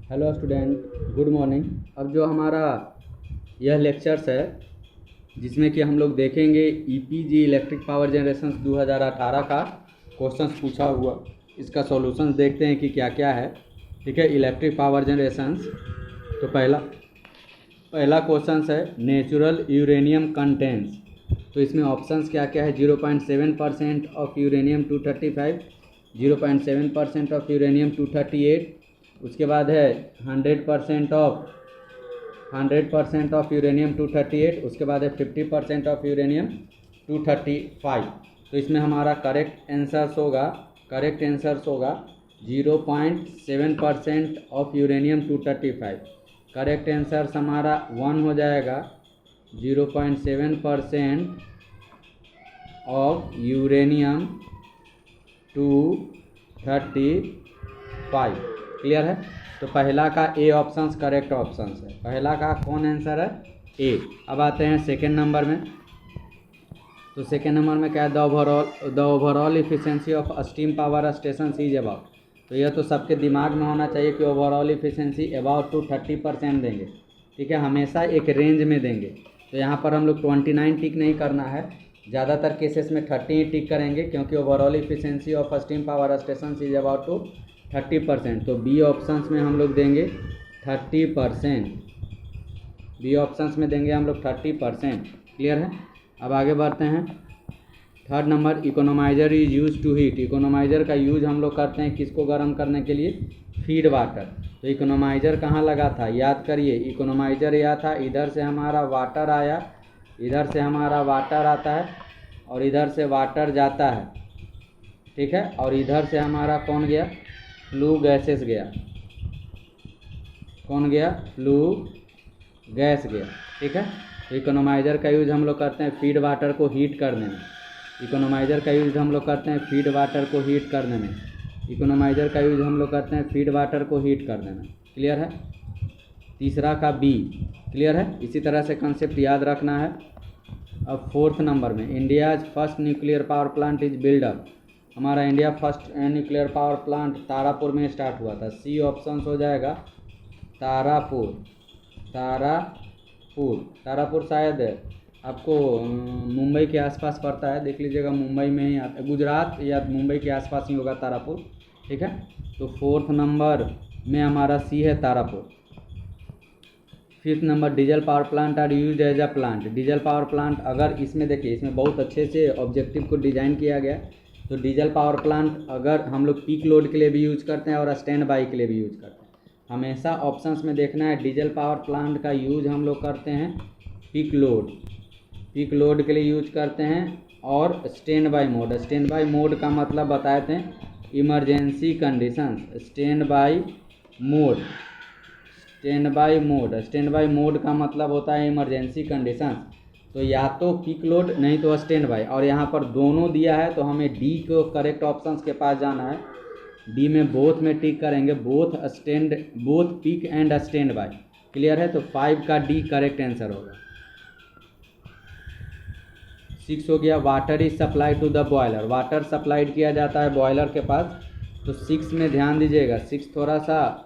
Hello student, good morning. अब जो हमारा यह लेक्चर्स है जिसमें कि हम लोग देखेंगे ईपीजी इलेक्ट्रिक पावर जनरेशन 2018 का क्वेश्चंस पूछा हुआ, इसका सॉल्यूशंस देखते हैं कि क्या क्या है। ठीक है, इलेक्ट्रिक पावर जनरेशंस। तो पहला क्वेश्चंस है नेचुरल यूरेनियम कंटेंट्स। तो इसमें ऑप्शंस क्या क्या है? 0.7% ऑफ यूरेनियम 235, 0.7% ऑफ यूरेनियम 238, उसके बाद है 100% ऑफ यूरेनियम 238, उसके बाद है 50% ऑफ यूरेनियम 235। तो इसमें हमारा करेक्ट आंसर्स होगा 0.7% ऑफ यूरेनियम 235। करेक्ट आंसर्स हमारा 1 हो जाएगा। 0.7% ऑफ यूरेनियम 235। क्लियर है? तो पहला का ए ऑप्शंस करेक्ट ऑप्शंस है। पहला का कौन आंसर है? ए। अब आते हैं सेकेंड नंबर में। तो सेकेंड नंबर में क्या है? The overall efficiency of steam power station is about. तो यह तो सबके दिमाग में होना चाहिए कि ओवरऑल इफिशिएंसी अबाउट टू 30% देंगे। ठीक है, हमेशा एक रेंज में देंगे। तो यहाँ पर हम लोग 29 टिक नहीं करना है, ज़्यादातर केसेस में 30 ही टिक करेंगे, क्योंकि overall efficiency of steam power station is about to 30%। तो बी ऑप्शंस में हम लोग देंगे 30%। बी ऑप्शंस में देंगे हम लोग 30%। क्लियर है? अब आगे बढ़ते हैं। Third number, economiser is use to heat. Economiser का यूज हम लोग करते हैं किसको गर्म करने के लिए? Feed water. तो इकोनोमाइजर कहाँ लगा था? याद करिए, इकोनोमाइजर यह था, इधर से हमारा वाटर आया, इधर से हमारा वाटर आता है और इधर से वाटर जाता है। ठीक है, और इधर से हमारा कौन गया? फ्लू गैसेस गया। कौन गया? फ्लू गैस गया। ठीक है, तो इकोनोमाइजर का यूज हम लोग करते हैं फीड वाटर को हीट करने में। इकोनोमाइजर का यूज हम लोग करते हैं फीड वाटर को हीट करने में। इकोनोमाइजर का यूज हम लोग करते हैं फीड वाटर को हीट करने में। क्लियर है? तीसरा का बी। क्लियर है? इसी तरह से कंसेप्ट याद रखना है। अब फोर्थ नंबर में, India's first nuclear power plant is build up. हमारा India first nuclear power plant Tarapur में स्टार्ट हुआ था। सी ऑप्शन हो जाएगा तारापुर। तारापुर शायद आपको मुंबई के आसपास पड़ता है, देख लीजिएगा, मुंबई में ही आता है, गुजरात या मुंबई के आसपास ही होगा तारापुर। ठीक है, तो फोर्थ नंबर में हमारा सी है Tarapur. Fifth number, diesel power plant are use as a plant. Diesel power plant, अगर इसमें देखिए, इसमें बहुत अच्छे से ऑब्जेक्टिव को डिज़ाइन किया गया। तो डीजल पावर प्लांट अगर हम लोग पीक लोड के लिए भी यूज करते हैं और स्टैंड बाई के लिए भी यूज करते हैं। हमेशा ऑप्शंस में देखना है, डीजल पावर प्लांट का यूज हम लोग करते हैं पीक लोड के लिए यूज करते हैं, और stand by mode. Stand by mode का मतलब बताए थे emergency conditions. Stand by mode का मतलब होता है इमरजेंसी कंडीशंस। तो या तो पीक लोड, नहीं तो स्टैंड बाई। और यहाँ पर दोनों दिया है, तो हमें डी को करेक्ट ऑप्शंस के पास जाना है। डी में बोथ में टिक करेंगे, both peak and stand by. Clear है? तो 5 का डी करेक्ट आंसर होगा। 6 हो गया, water is supply to the boiler. Water supplied किया जाता है बॉयलर के पास। तो 6 में ध्यान दीजिएगा, 6 थोड़ा सा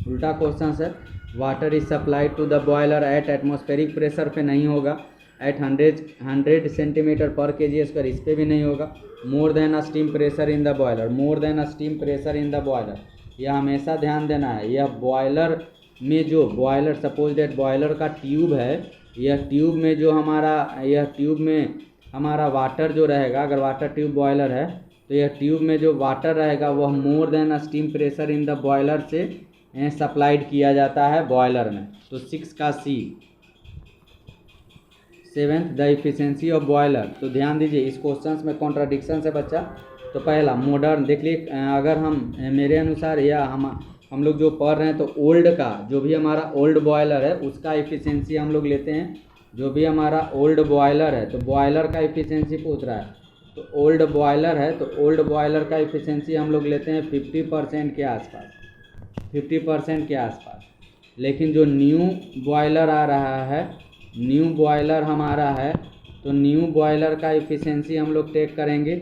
उल्टा क्वेश्चन है। Water is supplied to the boiler at atmospheric pressure पे नहीं होगा, एट 100 सेंटीमीटर पर केजी स्क्वायर इस पे भी नहीं होगा। More than a steam pressure in the boiler, more than a steam pressure in the boiler, यह हमेशा ध्यान देना है। यह बॉयलर में जो बॉयलर, सपोज दैट बॉयलर का ट्यूब है, यह ट्यूब में जो हमारा वाटर जो रहेगा, अगर वाटर ट्यूब बॉयलर है तो यह ट्यूब में जो वाटर रहेगा वह मोर than a steam pressure in the boiler से सप्लाइड किया जाता है बॉयलर में। तो 6 का सी। 7th, the efficiency of boiler. तो ध्यान दीजिए, इस क्वेश्चन में कॉन्ट्राडिक्शन है बच्चा। तो पहला मॉडर्न देख लीजिए, अगर हम मेरे अनुसार या हम लोग जो पढ़ रहे हैं, तो ओल्ड का जो भी हमारा ओल्ड बॉयलर है उसका इफिशिएंसी हम लोग लेते हैं। जो भी हमारा ओल्ड बॉयलर है, तो बॉयलर का इफिशिएंसी पूछ रहा है, तो ओल्ड बॉयलर है, तो ओल्ड बॉयलर का इफिशिएंसी हम लोग लेते हैं 50% के आसपास, 50% के आसपास। लेकिन जो न्यू बॉयलर आ रहा है, न्यू बॉयलर हमारा है, तो न्यू बॉयलर का इफिशिएंसी हम लोग टेक करेंगे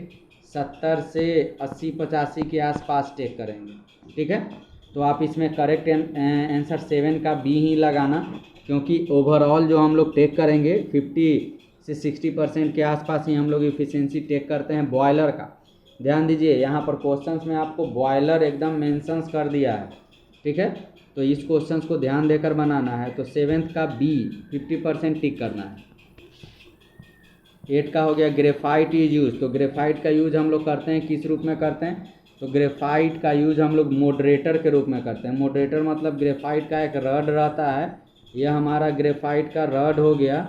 70 से 80-85 के आसपास टेक करेंगे। ठीक है, तो आप इसमें करेक्ट आंसर 7 का बी ही लगाना, क्योंकि ओवरऑल जो हम लोग टेक करेंगे 50 से 60% के आसपास ही हम लोग इफिशियंसी टेक करते हैं बॉयलर का। ध्यान दीजिए, यहाँ पर क्वेश्चंस में आपको बॉयलर एकदम मेंशंस कर दिया है, ठीक है। तो इस क्वेश्चंस को ध्यान देकर बनाना है। तो 7th का बी 50% टिक करना है। 8 का हो गया ग्रेफाइट इज यूज। तो ग्रेफाइट का यूज हम लोग करते हैं किस रूप में करते हैं? तो ग्रेफाइट का यूज हम लोग मॉडरेटर के रूप में करते हैं। मॉडरेटर मतलब ग्रेफाइट का एक रड रहता है, यह हमारा ग्रेफाइट का रड हो गया।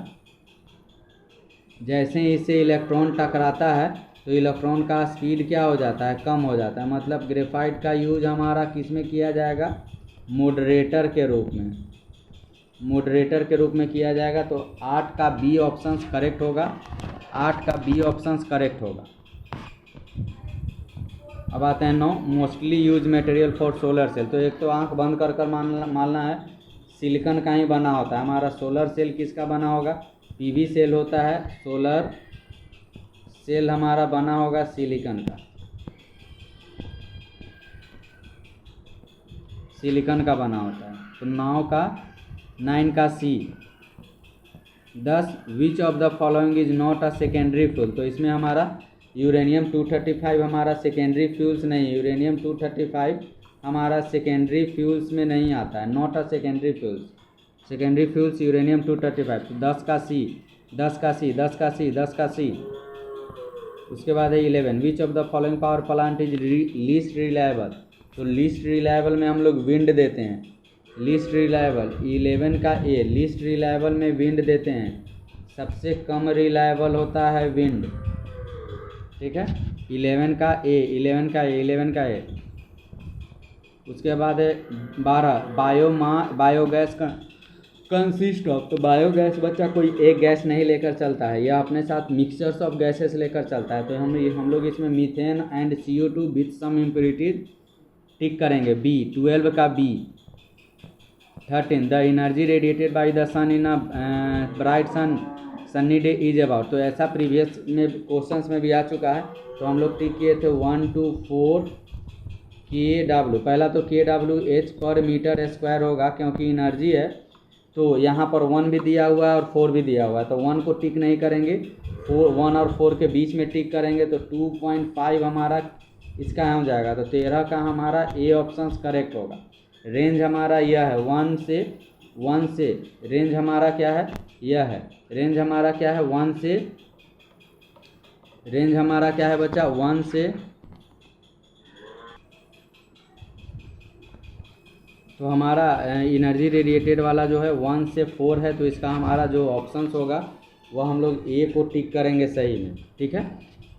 जैसे ही इससे इलेक्ट्रॉन टकराता है तो इलेक्ट्रॉन का स्पीड क्या हो जाता है? कम हो जाता है। मतलब ग्रेफाइट का यूज हमारा किस में किया जाएगा? मॉडरेटर के रूप में, मॉडरेटर के रूप में किया जाएगा। तो 8 का बी ऑप्शन करेक्ट होगा। 8 का बी ऑप्शन करेक्ट होगा। अब आते हैं 9, mostly use material for solar cell. तो एक तो आंख बंद कर कर मानना है, सिलिकॉन का ही बना होता है हमारा सोलर सेल। किसका बना होगा? पीवी सेल होता है, सोलर सेल हमारा बना होगा सिलिकॉन का, सिलिकॉन का बना होता है। तो 9 का सी। 10, which of the following is not a secondary fuel. तो इसमें हमारा यूरेनियम 235 हमारा सेकेंडरी फ्यूल्स नहीं, यूरेनियम 235 हमारा सेकेंडरी फ्यूल्स में नहीं आता है, not a secondary fuels. Secondary fuels uranium 235। तो 10 का सी, 10 का सी, 10 का सी, 10 का सी। उसके बाद है 11, which of the following power plant is least reliable. तो लीस्ट रिलायबल में हम लोग विंड देते हैं, लीस्ट रिलायबल। 11 का ए, लीस्ट रिलायबल में विंड देते हैं। सबसे कम रिलायबल होता है विंड, ठीक है। 11 का ए, 11 का ए, 11 का ए। उसके बाद है 12, बायोगैस का कंसिस्ट ऑफ। तो बायोगैस बच्चा कोई एक गैस नहीं लेकर चलता है, यह अपने साथ मिक्सचर्स ऑफ गैसेस लेकर चलता है। तो हम लोग इसमें methane and CO2 with some impurities tick करेंगे, बी। 12 का B. 13, the energy radiated by the sun in a bright sunny day is about. तो ऐसा प्रीवियस में क्वेश्चंस में भी आ चुका है। तो हम लोग टिक किए थे 1 to 4 kW। पहला तो kWh पर मीटर स्क्वायर होगा, क्योंकि एनर्जी है। तो यहाँ पर 1 भी दिया हुआ है और 4 भी दिया हुआ है। तो 1 को टिक नहीं करेंगे, 1 और 4 के बीच में टिक करेंगे। तो 2.5 हमारा इसका हो जाएगा। तो 13 का हमारा ए ऑप्शन करेक्ट होगा। रेंज हमारा यह है 1 से रेंज हमारा क्या है? यह है रेंज हमारा क्या है? 1 से रेंज हमारा क्या है बच्चा? 1 से। तो हमारा एनर्जी रेडिएटेड वाला जो है 1 से 4 है। तो इसका हमारा जो ऑप्शंस होगा वह हम लोग ए को टिक करेंगे सही में, ठीक है।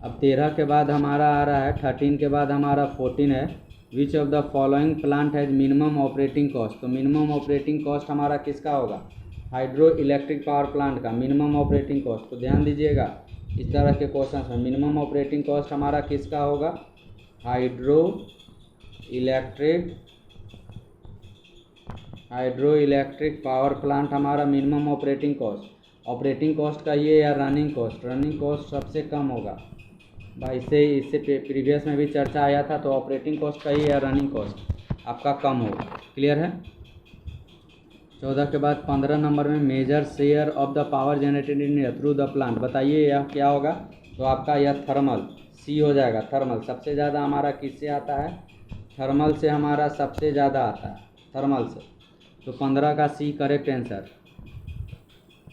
अब 13 के बाद हमारा आ रहा है 13 के बाद हमारा 14 है, which of the following plant has minimum operating cost. तो मिनिमम ऑपरेटिंग कॉस्ट हमारा किसका होगा? हाइड्रो इलेक्ट्रिक पावर प्लांट का मिनिमम ऑपरेटिंग कॉस्ट। तो ध्यान दीजिएगा, इस तरह के क्वेश्चन में मिनिमम ऑपरेटिंग कॉस्ट हमारा किसका होगा? हाइड्रो इलेक्ट्रिक पावर प्लांट हमारा मिनिमम ऑपरेटिंग कॉस्ट का ये या रनिंग कॉस्ट सबसे कम होगा भाई। इससे प्रीवियस में भी चर्चा आया था। तो ऑपरेटिंग कॉस्ट का ये या रनिंग कॉस्ट आपका कम होगा। क्लियर है? 14 के बाद 15 नंबर में major share of the power generated in through the plant. बताइए यह क्या होगा? तो आपका यह थर्मल, सी हो जाएगा। थर्मल सबसे ज़्यादा हमारा किससे आता है? थर्मल से हमारा सबसे ज़्यादा आता है, थर्मल से। तो 15 का C correct answer.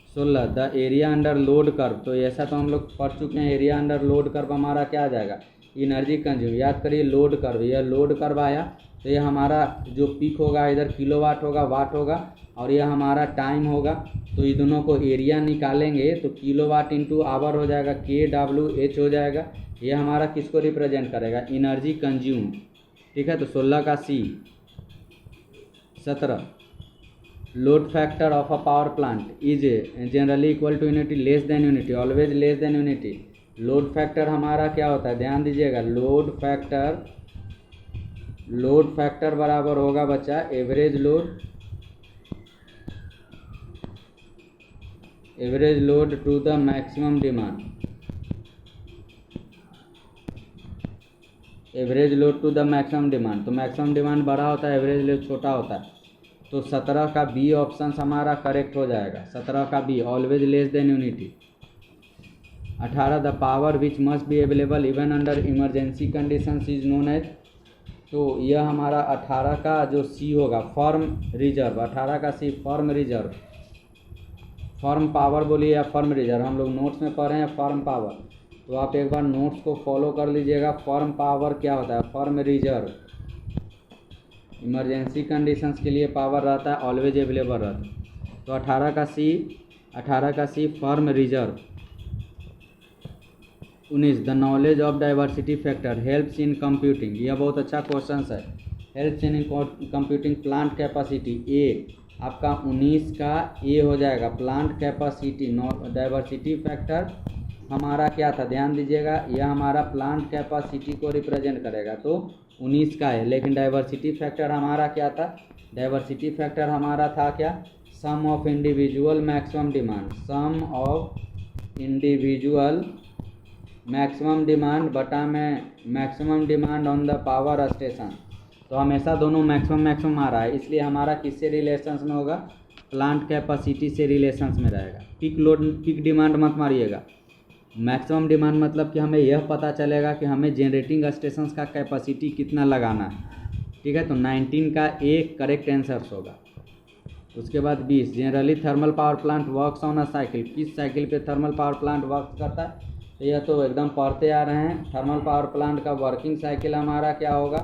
16, the area under load curve. तो ऐसा तो हम लोग पढ़ चुके हैं। एरिया अंडर लोड कर्व हमारा क्या आ जाएगा? Energy consume. याद करिए लोड कर्व, यह लोड कर्व आया तो यह हमारा जो पीक होगा इधर किलोवाट होगा, वाट होगा, और यह हमारा टाइम होगा। तो ये दोनों को एरिया निकालेंगे तो किलोवाट इंटू आवर हो जाएगा, kWh हो जाएगा। यह हमारा किसको रिप्रेजेंट करेगा? एनर्जी कंज्यूम, ठीक है। तो 16 का C. 17, load factor of a power plant is generally equal to unity, less than unity, always less than unity. Load factor हमारा क्या होता है? ध्यान दीजिएगा, लोड फैक्टर बराबर होगा बच्चा average load to the maximum demand. Average load to the maximum demand, तो मैक्सिमम डिमांड बड़ा होता है, एवरेज लोड छोटा होता है। तो 17 का बी ऑप्शन हमारा करेक्ट हो जाएगा, 17 का B, always less than unity. 18 the power which must be available even under emergency conditions is known as, तो यह हमारा 18 का जो सी होगा फर्म रिजर्व, 18 का C firm reserve, firm power बोलिए या फर्म रिजर्व, हम लोग नोट्स में पढ़े हैं फर्म पावर, तो आप एक बार नोट्स को फॉलो कर लीजिएगा। फर्म पावर क्या होता है, फर्म रिजर्व, इमरजेंसी कंडीशंस के लिए पावर रहता है, ऑलवेज अवेलेबल रहता है। तो 18 का C firm reserve. 19 the knowledge of diversity factor helps in computing, यह बहुत अच्छा क्वेश्चन है, helps in computing plant capacity. ए आपका 19 का ए हो जाएगा, प्लांट कैपेसिटी। डाइवर्सिटी फैक्टर हमारा क्या था, ध्यान दीजिएगा, यह हमारा प्लांट कैपेसिटी को रिप्रेजेंट करेगा, तो 19 का है। लेकिन डाइवर्सिटी फैक्टर हमारा क्या था, डाइवर्सिटी फैक्टर हमारा था क्या, sum of individual maximum demand, sum of individual maximum demand बटा में maximum demand on the power station. तो हमेशा दोनों मैक्सिमम आ रहा है, इसलिए हमारा किससे रिलेशंस में होगा, प्लांट कैपेसिटी से रिलेशंस में रहेगा। पीक लोड पीक डिमांड मत मारिएगा, मैक्सिमम डिमांड मतलब कि हमें यह पता चलेगा कि हमें जनरेटिंग स्टेशंस का कैपेसिटी कितना लगाना है, ठीक है। तो 19 का एक करेक्ट आंसर होगा। उसके बाद 20 generally thermal power plant works on a cycle, किस साइकिल पे थर्मल पावर प्लांट वर्क करता है, तो यह तो एकदम पढ़ते आ रहे हैं। थर्मल पावर प्लांट का वर्किंग साइकिल हमारा क्या होगा,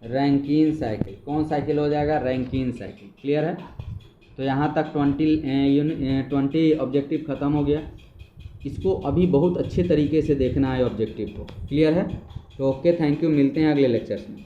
रैंकिन साइकिल। कौन साइकिल हो जाएगा, रैंकिन साइकिल। क्लियर है। तो यहाँ तक 20 ऑब्जेक्टिव ख़त्म हो गया। इसको अभी बहुत अच्छे तरीके से देखना है ऑब्जेक्टिव को। क्लियर है। तो ओके, थैंक यू, मिलते हैं अगले लेक्चर्स में।